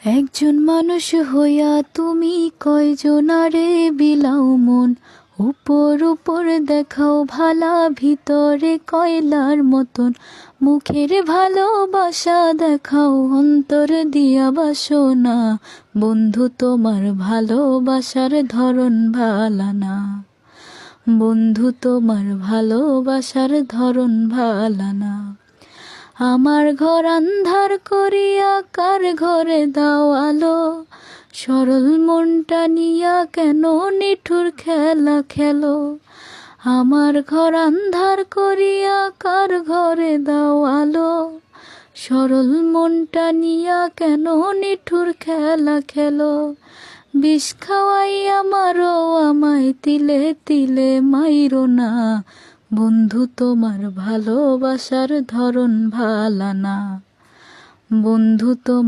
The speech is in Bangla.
একজন মানুষ হইয়া তুমি কয়জনারে বিলাও মন, উপর উপর দেখাও ভালা, ভিতরে কয়লার মতন। মুখের ভালোবাসা দেখাও, অন্তর দিয়া বাসনা। বন্ধু তোমার ভালোবাসার ধরন ভালা না, বন্ধু তোমার ভালোবাসার ধরন ভালা না। আমার ঘর আন্ধার করিয়া কার ঘরে দাও আলো, সরল মনটা নিয়া কেন নিঠুর খেলা খেলো। আমার ঘর আন্ধার করিয়া কার ঘরে দাও আলো, সরল মনটা নিয়া কেন নিঠুর খেলা খেলো। বিষ খাওয়াইয়া মারো আমায় তিলে তিলে মাইরো না, বন্ধু তোমার ভালোবাসার ধরন ভালা না, বন্ধু তোমার